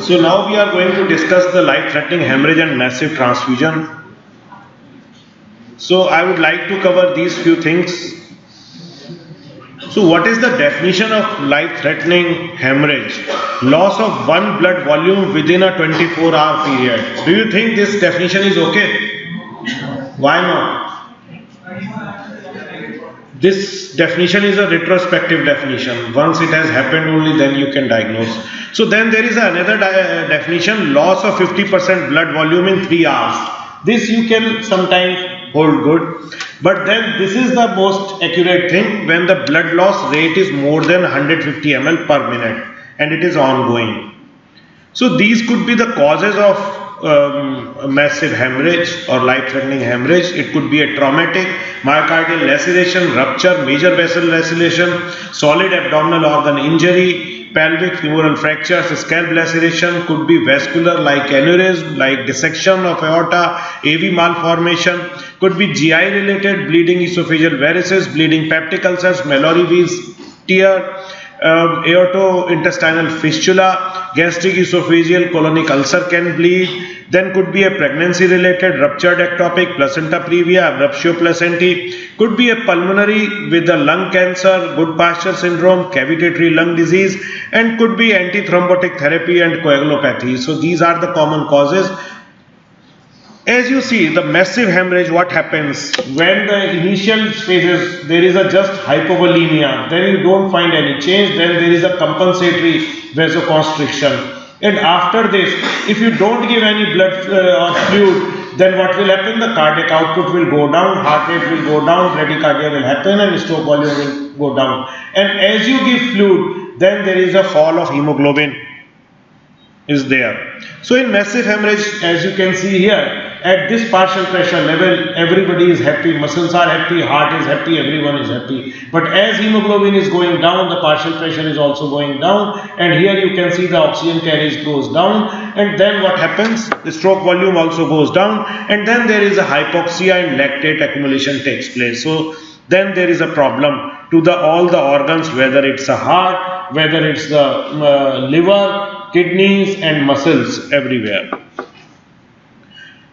So now we are going to discuss the life-threatening hemorrhage and massive transfusion. So I would like to cover these few things. So what is the definition of life-threatening hemorrhage? Loss of one blood volume within a 24-hour period. Do you think this definition is okay? Why not? This definition is a retrospective definition. Once it has happened only then you can diagnose. So then there is another definition, loss of 50% blood volume in 3 hours. This you can sometimes hold good. But then this is the most accurate thing when the blood loss rate is more than 150 ml per minute and it is ongoing. So these could be the causes of massive hemorrhage or life-threatening hemorrhage. It could be a traumatic myocardial laceration, rupture, major vessel laceration, solid abdominal organ injury, pelvic femoral fractures, scalp laceration, could be vascular like aneurysm, like dissection of aorta, AV malformation, could be GI related, bleeding esophageal varices, bleeding peptic ulcers, Mallory Weiss tear, aortointestinal fistula, gastric esophageal colonic ulcer can bleed. Then could be a pregnancy related ruptured ectopic placenta previa, abruptio placentae, could be a pulmonary with the lung cancer, Goodpasture syndrome, cavitatory lung disease, and could be antithrombotic therapy and coagulopathy. So these are the common causes. As you see, the massive hemorrhage, what happens when the initial stages there is a just hypovolemia, then you don't find any change, then there is a compensatory vasoconstriction, and after this, if you don't give any blood or fluid, then what will happen? The cardiac output will go down, heart rate will go down, bradycardia will happen, and stroke volume will go down. And as you give fluid, then there is a fall of hemoglobin is there. So in massive hemorrhage, as you can see here, at this partial pressure level, everybody is happy, muscles are happy, heart is happy, everyone is happy. But as hemoglobin is going down, the partial pressure is also going down, and here you can see the oxygen carriage goes down, and then what happens? The stroke volume also goes down, and then there is a hypoxia and lactate accumulation takes place. So then there is a problem to all the organs, whether it's a heart, whether it's the liver, kidneys and muscles everywhere.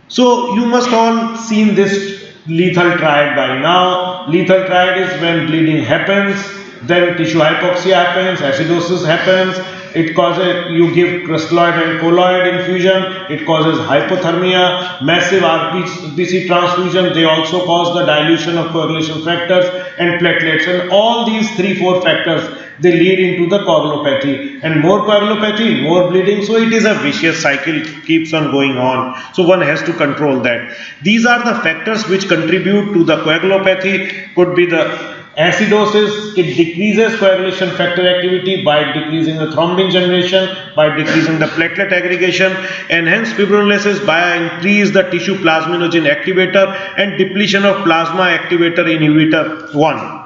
So you must all seen this lethal triad by now. Lethal triad is when bleeding happens, then tissue hypoxia happens, acidosis happens, it causes, you give crystalloid and colloid infusion, it causes hypothermia, massive RBC transfusion, they also cause the dilution of coagulation factors and platelets, and all these 3-4 factors they lead into the coagulopathy, and more coagulopathy, more bleeding. So it is a vicious cycle, keeps on going on. So one has to control that. These are the factors which contribute to the coagulopathy. Could be the acidosis, it decreases coagulation factor activity by decreasing the thrombin generation, by decreasing the platelet aggregation, enhance fibrinolysis by increase the tissue plasminogen activator and depletion of plasma activator inhibitor 1.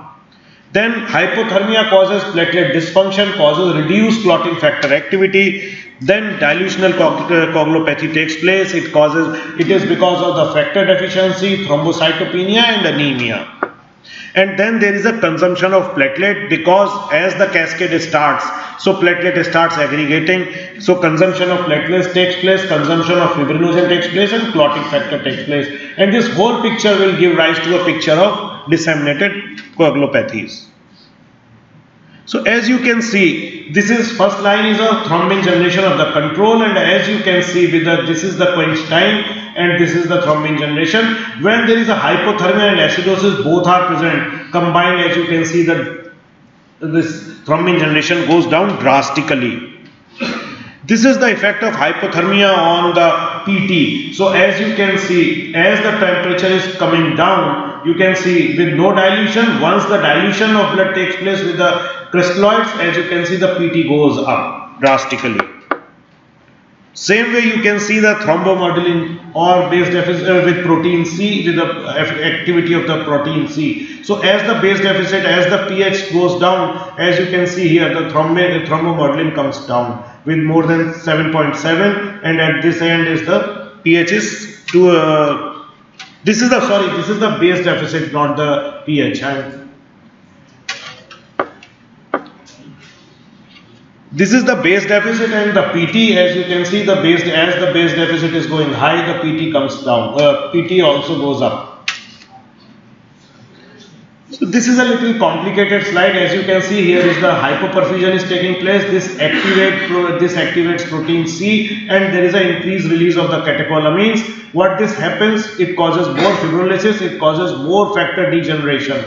Then hypothermia causes platelet dysfunction, causes reduced clotting factor activity. Then dilutional coagulopathy takes place. It is because of the factor deficiency, thrombocytopenia and anemia. And then there is a consumption of platelet, because as the cascade starts, so platelet starts aggregating, so consumption of platelets takes place, consumption of fibrinogen takes place and clotting factor takes place, and this whole picture will give rise to a picture of disseminated coagulopathies. So as you can see, this is first line is a thrombin generation of the control, and as you can see with this is the quench time and this is the thrombin generation. When there is a hypothermia and acidosis, both are present combined, as you can see that this thrombin generation goes down drastically. This is the effect of hypothermia on the PT. So as you can see, as the temperature is coming down, you can see with no dilution, once the dilution of blood takes place with the crystalloids, as you can see the PT goes up drastically. Same way you can see the thrombomodulin or base deficit with protein C, with the activity of the protein C. So as the base deficit, as the pH goes down, as you can see here, the thrombomodulin comes down with more than 7.7, and at this end is the pH is to this is the base deficit, not the pH. This is the base deficit and the PT. As you can see, as the base deficit is going high, the PT comes down. PT also goes up. So this is a little complicated slide. As you can see, here is the hypoperfusion is taking place. This activates protein C, and there is an increased release of the catecholamines. What this happens? It causes more fibrolysis. It causes more factor degeneration.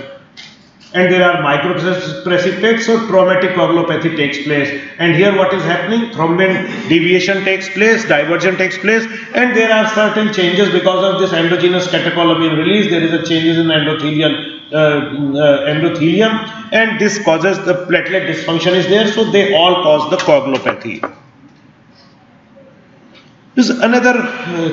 And there are microprecipitates, so traumatic coagulopathy takes place. And here what is happening? Thrombin deviation takes place, diversion takes place, and there are certain changes because of this endogenous catecholamine release. There is a changes in endothelium, and this causes the platelet dysfunction is there, so they all cause the coagulopathy. This is another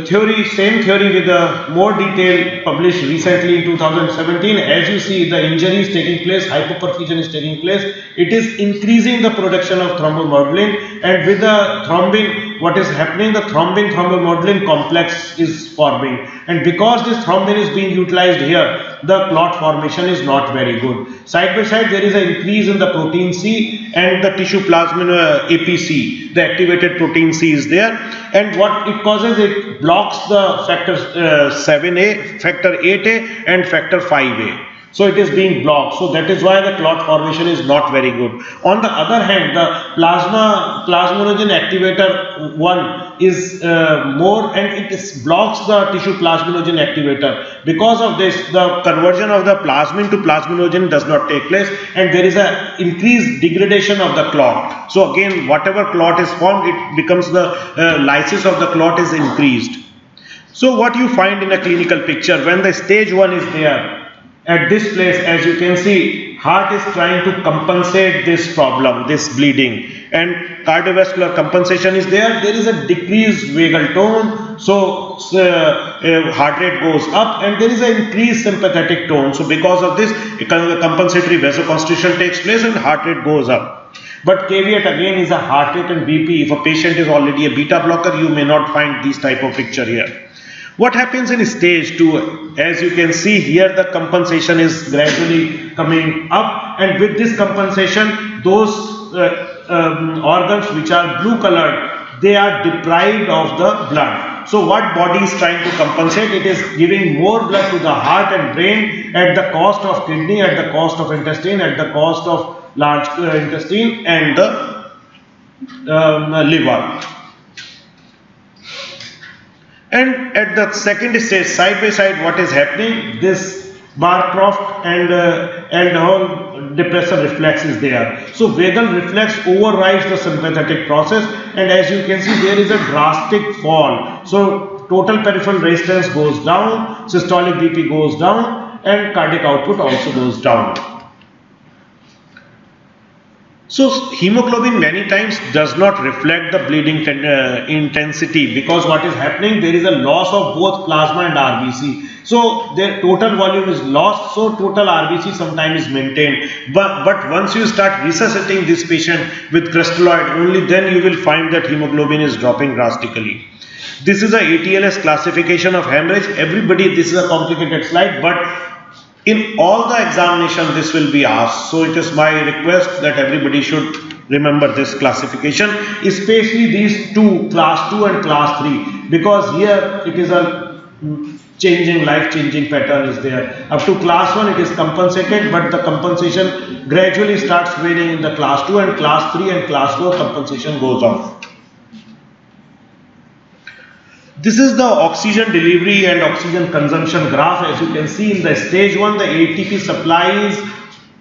theory, same theory with a more detail published recently in 2017. As you see, the injury is taking place, hypoperfusion is taking place. It is increasing the production of thrombomodulin, and with the thrombin, what is happening? The thrombin-thrombomodulin complex is forming, and because this thrombin is being utilized here, the clot formation is not very good. Side by side, there is an increase in the protein C and the tissue plasmin APC. The activated protein C is there, and what it causes, it blocks the factor 7A, factor 8A and factor 5A. So it is being blocked. So that is why the clot formation is not very good. On the other hand, the plasminogen activator 1 is more, and it blocks the tissue plasminogen activator. Because of this, the conversion of the plasmin to plasminogen does not take place, and there is a increased degradation of the clot. So again, whatever clot is formed, it becomes the lysis of the clot is increased. So what you find in a clinical picture, when the stage 1 is there, at this place, as you can see, heart is trying to compensate this problem, this bleeding, and cardiovascular compensation is there. There is a decreased vagal tone, so heart rate goes up, and there is an increased sympathetic tone. So because of this, compensatory vasoconstriction takes place and heart rate goes up. But caveat again is a heart rate and BP. If a patient is already a beta blocker, you may not find this type of picture here. What happens in stage 2? As you can see here, the compensation is gradually coming up, and with this compensation, those organs which are blue colored, they are deprived of the blood. So what body is trying to compensate? It is giving more blood to the heart and brain at the cost of kidney, at the cost of intestine, at the cost of large intestine and the liver. And at the second stage, side by side, what is happening? This Barcroft and whole depressor reflex is there. So vagal reflex overrides the sympathetic process, and as you can see, there is a drastic fall. So total peripheral resistance goes down, systolic BP goes down, and cardiac output also goes down. So hemoglobin many times does not reflect the bleeding intensity, because what is happening, there is a loss of both plasma and RBC. So their total volume is lost, so total RBC sometimes is maintained. But once you start resuscitating this patient with crystalloid, only then you will find that hemoglobin is dropping drastically. This is a ATLS classification of hemorrhage. Everybody, this is a complicated slide, but in all the examination this will be asked. So it is my request that everybody should remember this classification, especially these two, class 2 and class 3, because here it is a changing, life-changing pattern is there. Up to class 1 it is compensated, but the compensation gradually starts waning in the class 2, and class 3 and class 4 compensation goes off. This is the oxygen delivery and oxygen consumption graph. As you can see, in the stage 1, the ATP supply is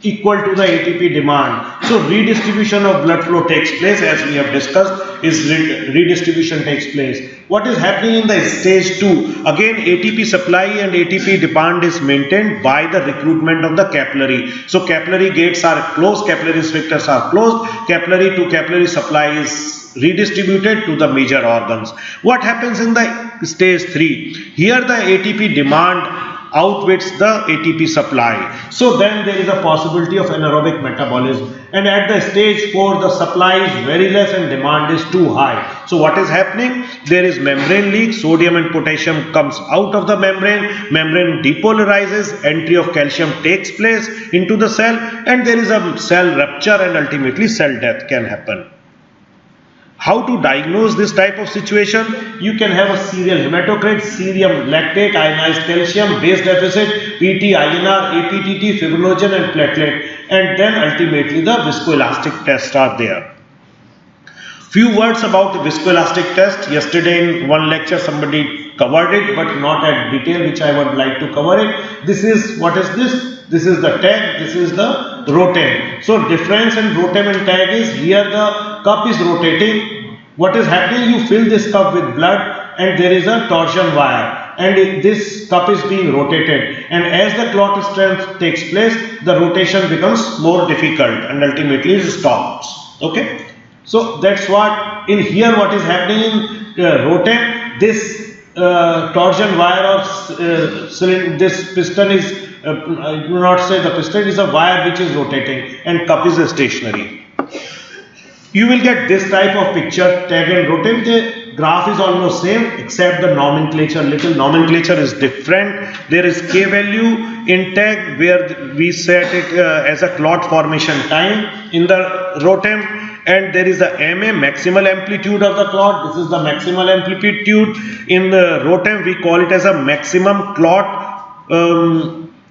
equal to the ATP demand. So redistribution of blood flow takes place, as we have discussed, is redistribution takes place. What is happening in the stage 2? Again, ATP supply and ATP demand is maintained by the recruitment of the capillary. So capillary gates are closed, capillary sphincters are closed, capillary to capillary supply is redistributed to the major organs. What happens in the stage 3? Here the ATP demand outweighs the ATP supply. So then there is a possibility of anaerobic metabolism. And at the stage 4, the supply is very less and demand is too high. So what is happening? There is membrane leak, sodium and potassium comes out of the membrane, membrane depolarizes, entry of calcium takes place into the cell, and there is a cell rupture and ultimately cell death can happen. How to diagnose this type of situation? You can have a serial hematocrit, serum lactate, ionized calcium, base deficit, PT, INR, APTT, fibrinogen and platelet, and then ultimately the viscoelastic tests are there. Few words about the viscoelastic test. Yesterday in one lecture somebody covered it, but not at detail, which I would like to cover it. This is, what is this? This is the tag, this is the rotem. So difference in rotem and tag is, here the cup is rotating. What is happening? You fill this cup with blood and there is a torsion wire, and this cup is being rotated, and as the clot strength takes place, the rotation becomes more difficult and ultimately it stops. Okay. So that's what in here, what is happening in rotem, this torsion wire or cylinder, this piston is, I do not say the piston, is a wire which is rotating and cup is stationary. You will get this type of picture, tag and rotem. The graph is almost same except the nomenclature, little nomenclature is different. There is K value in tag where we set it as a clot formation time in the rotem, and there is the MA, maximal amplitude of the clot. This is the maximal amplitude. In the rotem we call it as a maximum clot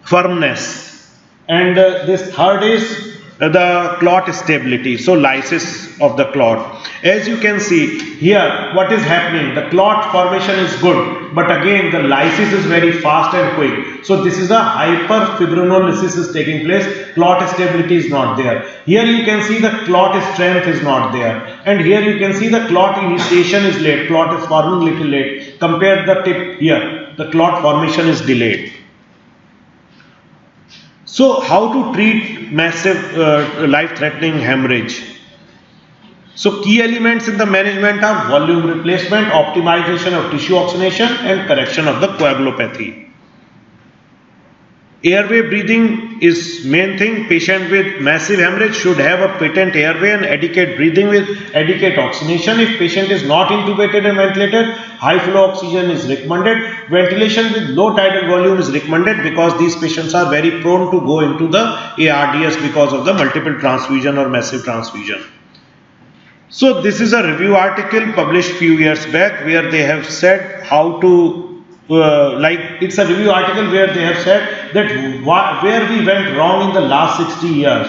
firmness, and this third is the clot stability, so lysis of the clot. As you can see here, what is happening, the clot formation is good, but again the lysis is very fast and quick. So this is a hyperfibrinolysis is taking place, clot stability is not there. Here you can see the clot strength is not there, and here you can see the clot initiation is late, clot is forming little late. Compare the tip here, the clot formation is delayed. So how to treat massive life-threatening hemorrhage? So key elements in the management are volume replacement, optimization of tissue oxygenation and correction of the coagulopathy. Airway breathing is main thing. Patient with massive hemorrhage should have a patent airway and adequate breathing with adequate oxygenation. If patient is not intubated and ventilated, high flow oxygen is recommended. Ventilation with low tidal volume is recommended because these patients are very prone to go into the ARDS because of the multiple transfusion or massive transfusion. So this is a review article published few years back where they have said how to it's a review article where they have said that where we went wrong in the last 60 years.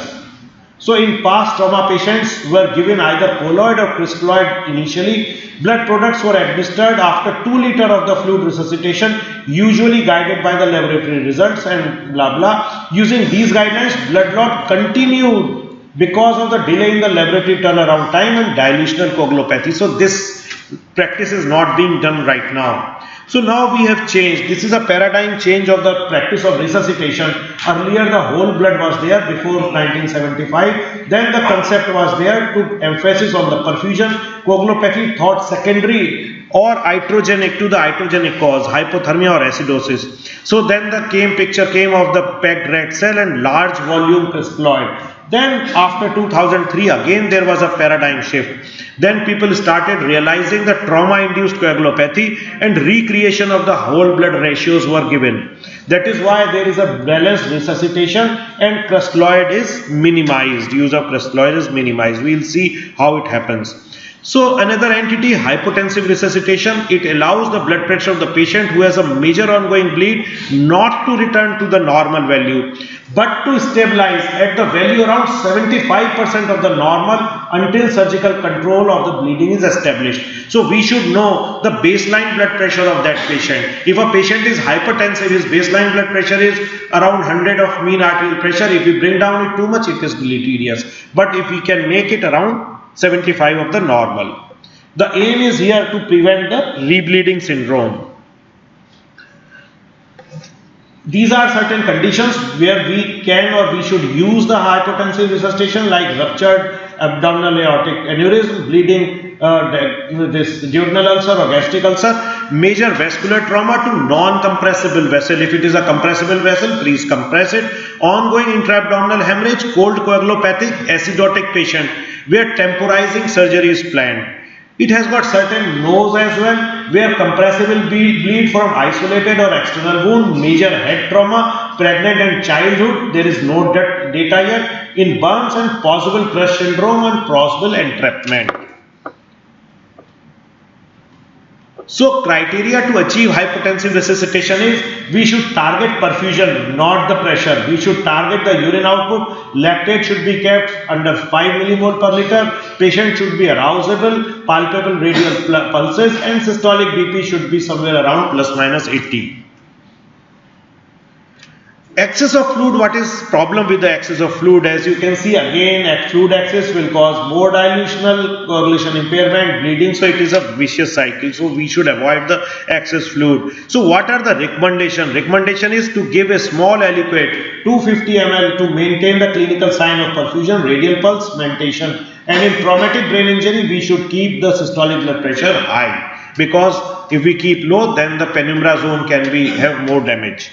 So in past, trauma patients were given either colloid or crystalloid initially. Blood products were administered after 2 liters of the fluid resuscitation, usually guided by the laboratory results and blah blah. Using these guidelines, blood loss continued because of the delay in the laboratory turnaround time and dilutional coagulopathy. So this practice is not being done right now. So now we have changed. This is a paradigm change of the practice of resuscitation. Earlier the whole blood was there before 1975. Then the concept was there to emphasis on the perfusion. Coagulopathy thought secondary or iatrogenic to the iatrogenic cause, hypothermia or acidosis. So then the picture came of the pegged red cell and large volume crystalloid. Then after 2003 again there was a paradigm shift. Then people started realizing that trauma-induced coagulopathy and recreation of the whole blood ratios were given. That is why there is a balanced resuscitation and crystalloid is minimized. Use of crystalloid is minimized. We will see how it happens. So another entity, hypotensive resuscitation, it allows the blood pressure of the patient who has a major ongoing bleed not to return to the normal value, but to stabilize at the value around 75% of the normal until surgical control of the bleeding is established. So we should know the baseline blood pressure of that patient. If a patient is hypertensive, his baseline blood pressure is around 100 of mean arterial pressure. If we bring down it too much, it is deleterious. But if we can make it around 75 of the normal. The aim is here to prevent the rebleeding syndrome. These are certain conditions where we can or we should use the hypotensive resuscitation, like ruptured abdominal aortic aneurysm, bleeding, this duodenal ulcer or gastric ulcer, major vascular trauma to non-compressible vessel. If it is a compressible vessel, please compress it. Ongoing intra-abdominal hemorrhage, cold coagulopathic acidotic patient where temporizing surgery is planned. It has got certain no's as well, where compressible bleed from isolated or external wound, major head trauma, pregnant and childhood, there is no data yet, in burns and possible crush syndrome and possible entrapment. So criteria to achieve hypotensive resuscitation is we should target perfusion, not the pressure. We should target the urine output. Lactate should be kept under 5 millimole per liter. Patient should be arousable, palpable radial pulses, and systolic BP should be somewhere around plus minus 80. Excess of fluid, what is problem with the excess of fluid? As you can see again, fluid excess will cause more dilutional, coagulation impairment, bleeding, so it is a vicious cycle. So we should avoid the excess fluid. So what are the recommendation? Recommendation is to give a small aliquot 250 ml to maintain the clinical sign of perfusion, radial pulse, mentation, and in traumatic brain injury we should keep the systolic blood pressure high, because if we keep low then the penumbra zone can have more damage.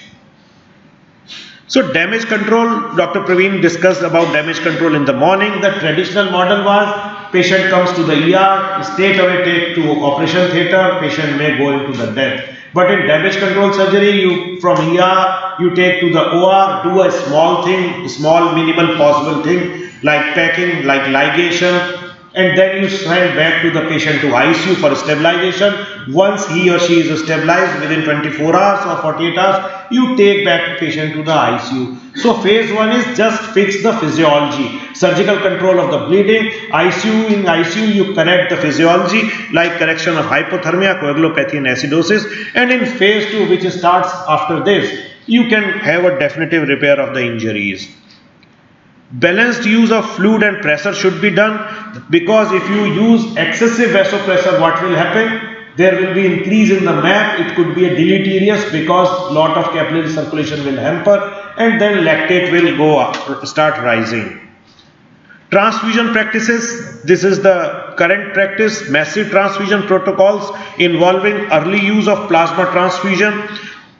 So damage control, Dr. Praveen discussed about damage control in the morning. The traditional model was patient comes to the ER, straight away take to operation theatre, patient may go into the death. But in damage control surgery, from ER you take to the OR, do a small thing, small minimal possible thing like packing, like ligation, and then you send back to the patient to ICU for stabilization. Once he or she is stabilized within 24 hours or 48 hours, you take back the patient to the ICU. So phase 1 is just fix the physiology, surgical control of the bleeding. In ICU you correct the physiology like correction of hypothermia, coagulopathy and acidosis, and in phase 2, which starts after this, you can have a definitive repair of the injuries. Balanced use of fluid and pressure should be done, because if you use excessive vasopressor, what will happen? There will be increase in the MAP. It could be a deleterious, because lot of capillary circulation will hamper, and then lactate will go up, start rising. Transfusion practices, this is the current practice, massive transfusion protocols involving early use of plasma transfusion.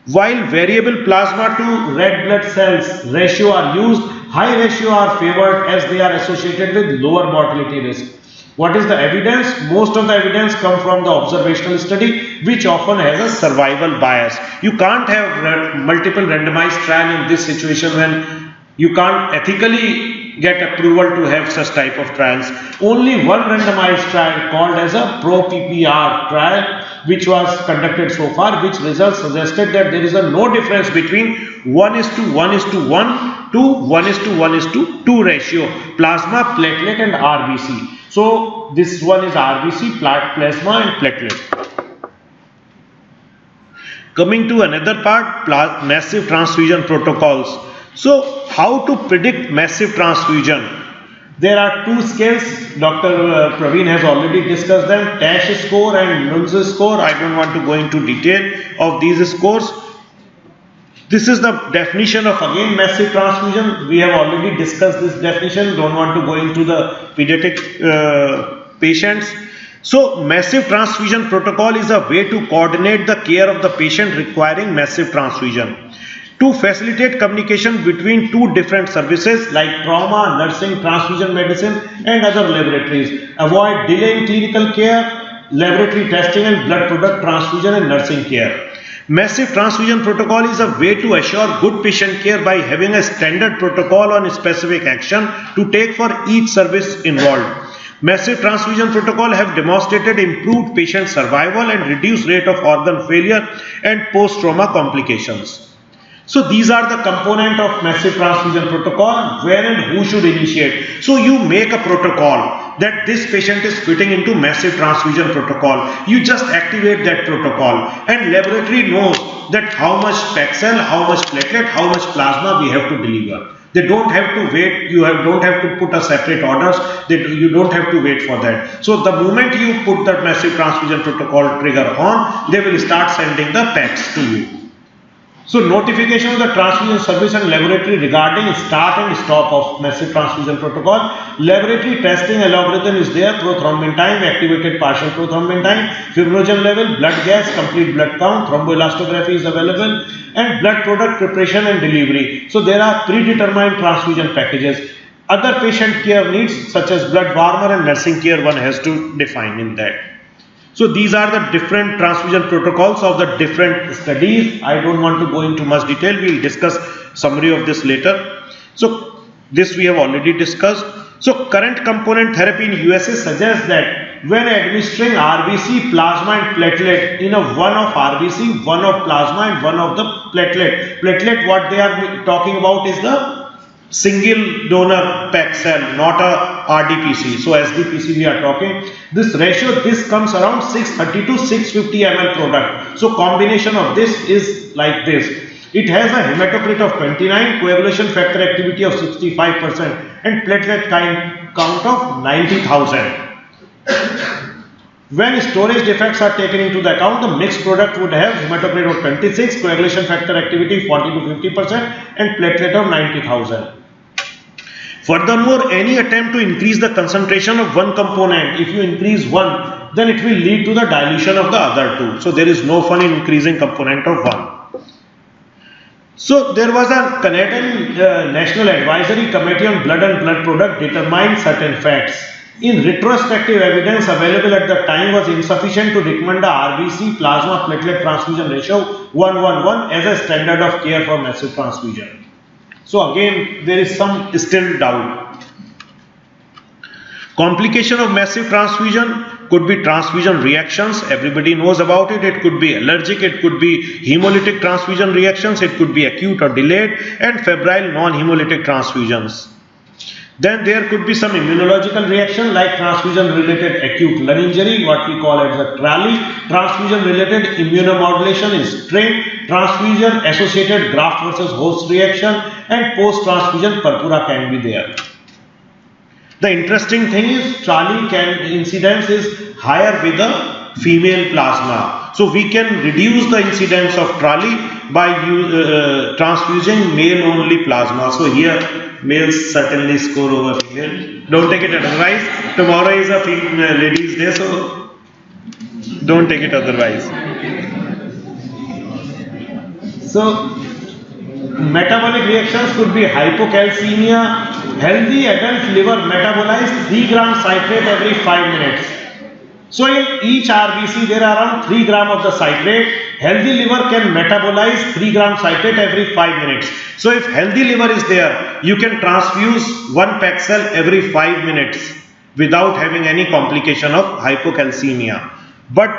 While variable plasma to red blood cells ratio are used, high ratio are favored as they are associated with lower mortality risk. What is the evidence? Most of the evidence come from the observational study, which often has a survival bias. You can't have multiple randomized trial in this situation when you can't ethically get approval to have such type of trials. Only one randomized trial called as a pro-PPR trial, which was conducted so far, which results suggested that there is no difference between 1:1:1 to 1:1:2 ratio, plasma, platelet and RBC. So this one is RBC, plasma and platelet. Coming to another part, massive transfusion protocols. So how to predict massive transfusion? There are two scales. Dr. Praveen has already discussed them, TASH score and Nunz score. I don't want to go into detail of these scores. This is the definition of again massive transfusion. We have already discussed this definition. Don't want to go into the pediatric patients. So massive transfusion protocol is a way to coordinate the care of the patient requiring massive transfusion, to facilitate communication between two different services like trauma, nursing, transfusion medicine and other laboratories. Avoid delay in clinical care, laboratory testing and blood product transfusion and nursing care. Massive transfusion protocol is a way to assure good patient care by having a standard protocol on specific action to take for each service involved. Massive transfusion protocol have demonstrated improved patient survival and reduced rate of organ failure and post-trauma complications. So these are the component of massive transfusion protocol, where and who should initiate. So you make a protocol that this patient is fitting into massive transfusion protocol. You just activate that protocol and laboratory knows that how much Paxil, how much platelet, how much plasma we have to deliver. They don't have to wait, don't have to put a separate orders, you don't have to wait for that. So the moment you put that massive transfusion protocol trigger on, they will start sending the packs to you. So notification of the transfusion service and laboratory regarding start and stop of massive transfusion protocol. Laboratory testing algorithm is there: prothrombin time, activated partial prothrombin time, fibrinogen level, blood gas, complete blood count, thromboelastography is available, and blood product preparation and delivery. So there are predetermined transfusion packages. Other patient care needs such as blood warmer and nursing care one has to define in that. So these are the different transfusion protocols of the different studies. I don't want to go into much detail. We will discuss summary of this later. So this we have already discussed. So current component therapy in USA suggests that when administering RBC, plasma and platelet in a one of RBC, one of plasma and one of the platelet. Platelet, what they are talking about is the single donor packed cell, not a RDPC. So SDPC we are talking. This ratio, this comes around 630 to 650 ml product. So combination of this is like this. It has a hematocrit of 29, coagulation factor activity of 65% and platelet count of 90,000. When storage defects are taken into the account, the mixed product would have hematocrit of 26, coagulation factor activity 40 to 50% and platelet of 90,000. Furthermore, any attempt to increase the concentration of one component, if you increase one, then it will lead to the dilution of the other two. So there is no fun in increasing component of one. So there was a Canadian National Advisory Committee on Blood and Blood Product determined certain facts. In retrospective evidence available at the time was insufficient to recommend the RBC plasma platelet transfusion ratio 1:1 as a standard of care for massive transfusion. So again, there is some still doubt. Complication of massive transfusion could be transfusion reactions, everybody knows about it. It could be allergic, it could be hemolytic transfusion reactions, it could be acute or delayed, and febrile non-hemolytic transfusions. Then there could be some immunological reaction like transfusion related acute lung injury, what we call as a TRALI, transfusion related immunomodulation is TRIM, transfusion associated graft versus host reaction, and post transfusion purpura can be there. The interesting thing is TRALI incidence is higher with the female plasma. So we can reduce the incidence of TRALI by transfusing male only plasma. So here males certainly score over female. Don't take it otherwise. Tomorrow is a ladies' day, so don't take it otherwise. So metabolic reactions could be hypocalcemia. Healthy adult liver metabolize 3 gram citrate every 5 minutes. So in each RBC there are around 3 gram of the citrate. Healthy liver can metabolize 3 gram citrate every 5 minutes. So if healthy liver is there, you can transfuse one packed cell every 5 minutes without having any complication of hypocalcemia. But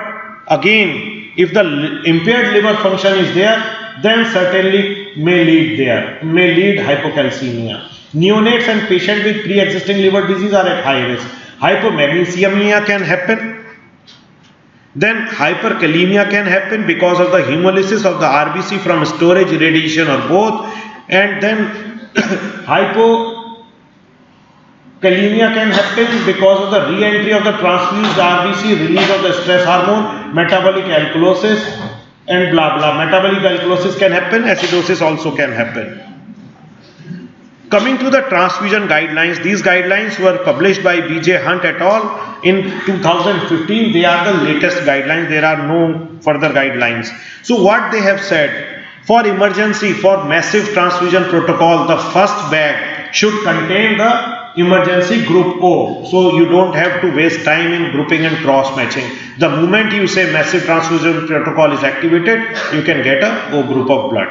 again, if the impaired liver function is there, then certainly may lead hypocalcemia. Neonates and patients with pre-existing liver disease are at high risk. Hypomagnesemia can happen. Then hyperkalemia can happen because of the hemolysis of the RBC from storage, irradiation or both. And then hypokalemia can happen because of the re-entry of the transfused RBC, release of the stress hormone, metabolic alkalosis and blah blah. Metabolic alkalosis can happen, acidosis also can happen. Coming to the transfusion guidelines, these guidelines were published by B.J. Hunt et al. In 2015. They are the latest guidelines. There are no further guidelines. So what they have said, for emergency, for massive transfusion protocol, the first bag should contain the emergency group O. So you don't have to waste time in grouping and cross matching. The moment you say massive transfusion protocol is activated, you can get a O group of blood.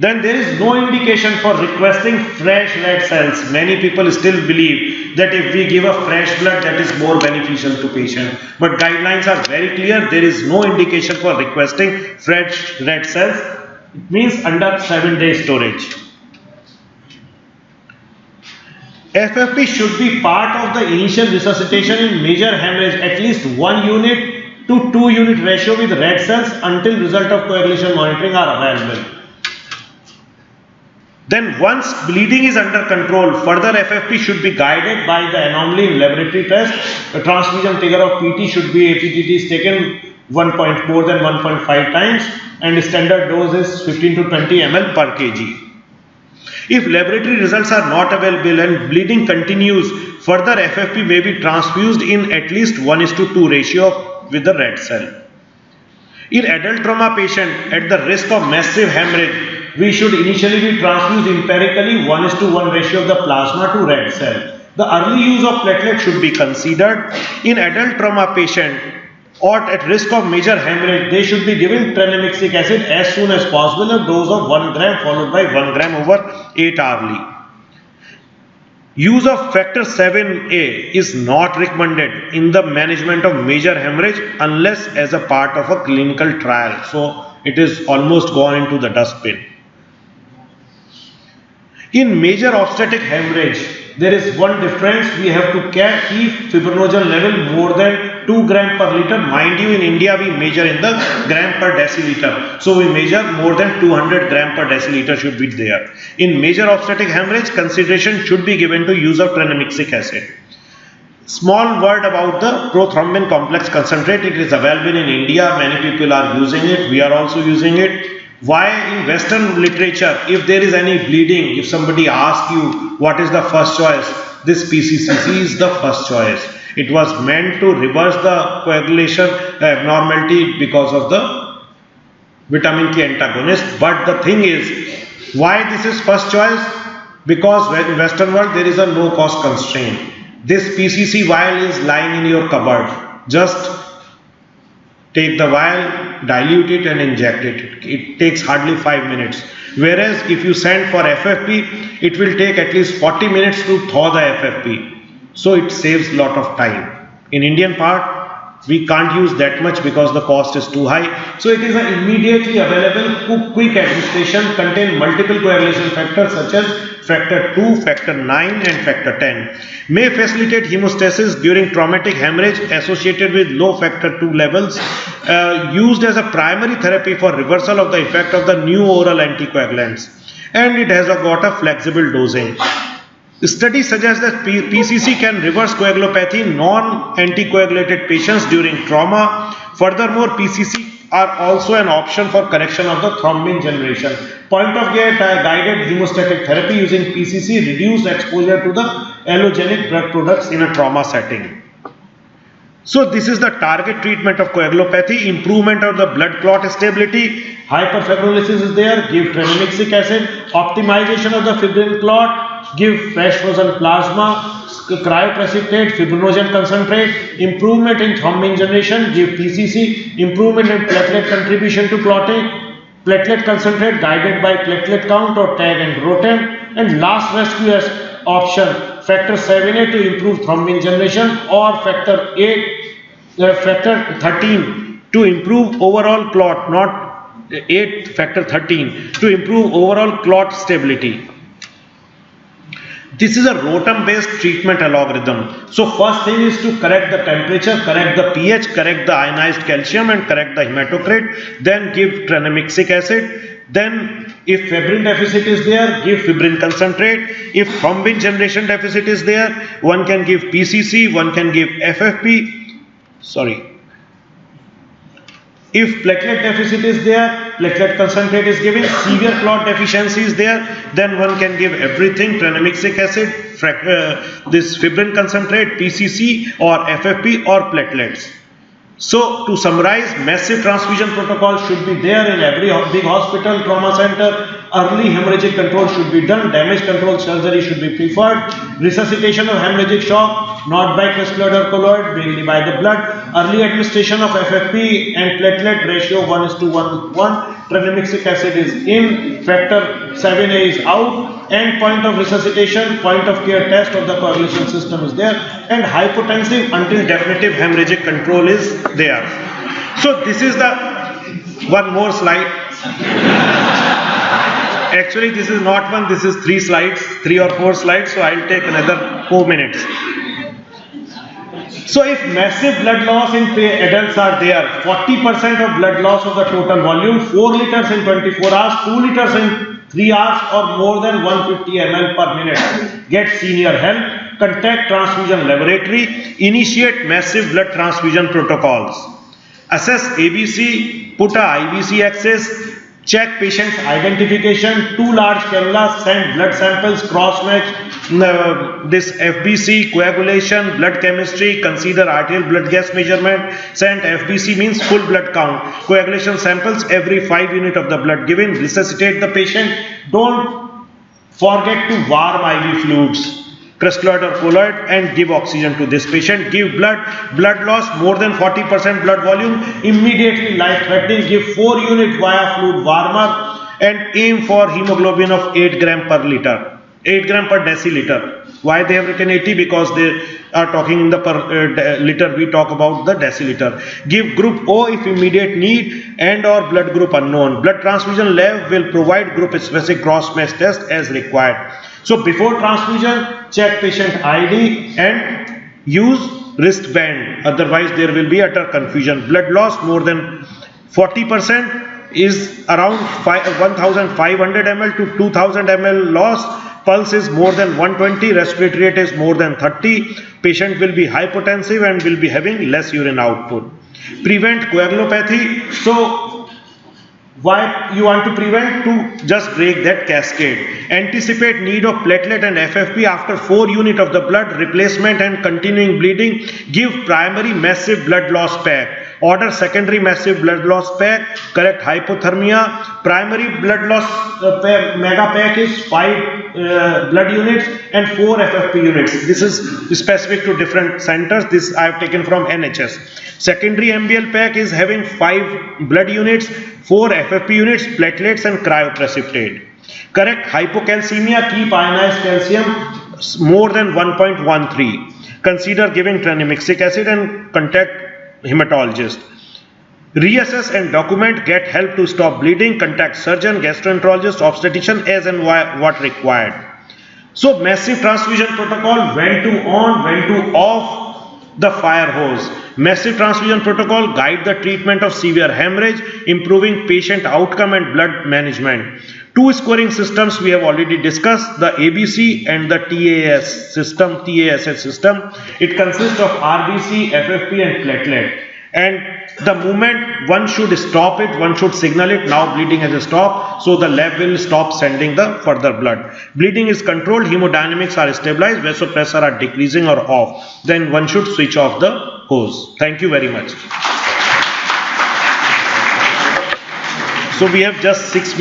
Then there is no indication for requesting fresh red cells. Many people still believe that if we give a fresh blood, that is more beneficial to patient. But guidelines are very clear. There is no indication for requesting fresh red cells. It means under 7-day storage. FFP should be part of the initial resuscitation in major hemorrhage, at least 1 unit to 2 unit ratio with red cells until result of coagulation monitoring are available. Then once bleeding is under control, further FFP should be guided by the anomaly in laboratory test. The transfusion figure of PT should be APTT is taken more than 1.5 times and standard dose is 15 to 20 ml per kg. If laboratory results are not available and bleeding continues, further FFP may be transfused in at least 1:2 ratio with the red cell. In adult trauma patient at the risk of massive hemorrhage, we should initially be transfused empirically 1:1 ratio of the plasma to red cell. The early use of platelet should be considered. In adult trauma patient or at risk of major hemorrhage, they should be given tranexamic acid as soon as possible, a dose of 1 gram followed by 1 gram over 8 hourly. Use of factor 7A is not recommended in the management of major hemorrhage unless as a part of a clinical trial. So it is almost gone into the dustbin. In major obstetric hemorrhage, there is one difference. We have to keep fibrinogen level more than 2 gram per liter. Mind you, in India we measure in the gram per deciliter. So we measure more than 200 gram per deciliter should be there. In major obstetric hemorrhage, consideration should be given to use of tranexamic acid. Small word about the prothrombin complex concentrate. It is available in India. Many people are using it. We are also using it. Why in Western literature, if there is any bleeding, if somebody asks you what is the first choice, this PCCC is the first choice. It was meant to reverse the coagulation abnormality because of the vitamin K antagonist. But the thing is, why this is first choice? Because in Western world there is a no cost constraint. This PCC vial is lying in your cupboard. Just take the vial, dilute it and inject it. It takes hardly 5 minutes. Whereas if you send for FFP, it will take at least 40 minutes to thaw the FFP. So it saves lot of time. In Indian part, we can't use that much because the cost is too high. So it is an immediately available quick administration, contain multiple coagulation factors such as factor 2, factor 9 and factor 10. May facilitate hemostasis during traumatic hemorrhage associated with low factor 2 levels, used as a primary therapy for reversal of the effect of the new oral anticoagulants. And it has got a flexible dosing. Studies suggest that PCC can reverse coagulopathy in non-anticoagulated patients during trauma. Furthermore, PCC are also an option for correction of the thrombin generation. Point of care guided hemostatic therapy using PCC reduced exposure to the allogenic blood products in a trauma setting. So this is the target treatment of coagulopathy, improvement of the blood clot stability, hyperfibrinolysis is there, give tranexamic acid, optimization of the fibrin clot, give fresh frozen plasma, cryoprecipitate, fibrinogen concentrate, improvement in thrombin generation, give PCC, improvement in platelet contribution to clotting, platelet concentrate guided by platelet count or tag and rotem, and last rescue as option factor 7A to improve thrombin generation or factor 13 to improve overall clot, not 8 factor 13 to improve overall clot stability. This is a rotem based treatment algorithm. So first thing is to correct the temperature, correct the pH, correct the ionized calcium and correct the hematocrit, then give tranexamic acid. Then if fibrin deficit is there, give fibrin concentrate. If thrombin generation deficit is there, one can give PCC, one can give FFP. If platelet deficit is there, platelet concentrate is given. Severe clot deficiency is there, then one can give everything, tranexamic acid, this fibrin concentrate, PCC or FFP or platelets. So to summarize, massive transfusion protocol should be there in every big hospital, trauma center. Early hemorrhagic control should be done. Damage control surgery should be preferred. Resuscitation of hemorrhagic shock, not by crystalloid or colloid, mainly by the blood. Early administration of FFP and platelet ratio 1:1:1. Tranexamic acid is in, factor 7A is out. End point of resuscitation, point of care test of the coagulation system is there, and hypotensive until definitive hemorrhagic control is there. So this is the one more slide. Actually this is not one, this is 3 slides, 3 or 4 slides, so I will take another 4 minutes. So if massive blood loss in adults are there, 40% of blood loss of the total volume, 4 liters in 24 hours, 2 liters in 3 hours or more than 150 ml per minute, get senior help, contact transfusion laboratory, initiate massive blood transfusion protocols, assess ABC, put a IBC access, check patient's identification, 2 large cannulas, send blood samples, cross-match this FBC, coagulation, blood chemistry, consider arterial blood gas measurement, send FBC means full blood count, coagulation samples every 5 units of the blood given, resuscitate the patient, don't forget to warm IV fluids, crystalloid or colloid, and give oxygen to this patient, give blood loss more than 40% blood volume, immediately life-threatening, give 4 units via fluid warmer and aim for hemoglobin of 8 gram per liter. 8 gram per deciliter. Why they have written 80? Because they are talking in the per liter, we talk about the deciliter. Give group O if immediate need and or blood group unknown. Blood transfusion lab will provide group specific cross match test as required. So before transfusion, check patient ID and use wristband, otherwise there will be utter confusion. Blood loss more than 40% is around 1500 ml to 2000 ml loss. Pulse is more than 120, respiratory rate is more than 30. Patient will be hypotensive and will be having less urine output. Prevent coagulopathy. So why you want to prevent? To just break that cascade. Anticipate need of platelet and FFP after 4 unit of the blood replacement and continuing bleeding. Give primary massive blood loss pack. Order secondary massive blood loss pack. Correct hypothermia. Primary blood loss mega pack is 5 blood units and 4 FFP units. This is specific to different centers. This I have taken from NHS. Secondary MBL pack is having 5 blood units, 4 FFP units, platelets and cryoprecipitate. Correct hypocalcemia, keep ionized calcium more than 1.13. Consider giving tranexamic acid and contact hematologist. Reassess and document, get help to stop bleeding, contact surgeon, gastroenterologist, obstetrician as and what required. So massive transfusion protocol, when to on, when to off the fire hose. Massive transfusion protocol guide the treatment of severe hemorrhage, improving patient outcome and blood management. 2 scoring systems we have already discussed, the ABC and the TAS system, TASS system. It consists of RBC, FFP and platelet. And the moment one should stop it, one should signal it, now bleeding has stopped, so the lab will stop sending the further blood. Bleeding is controlled, hemodynamics are stabilized, vasopressor are decreasing or off. Then one should switch off the hose. Thank you very much. So we have just 6 minutes.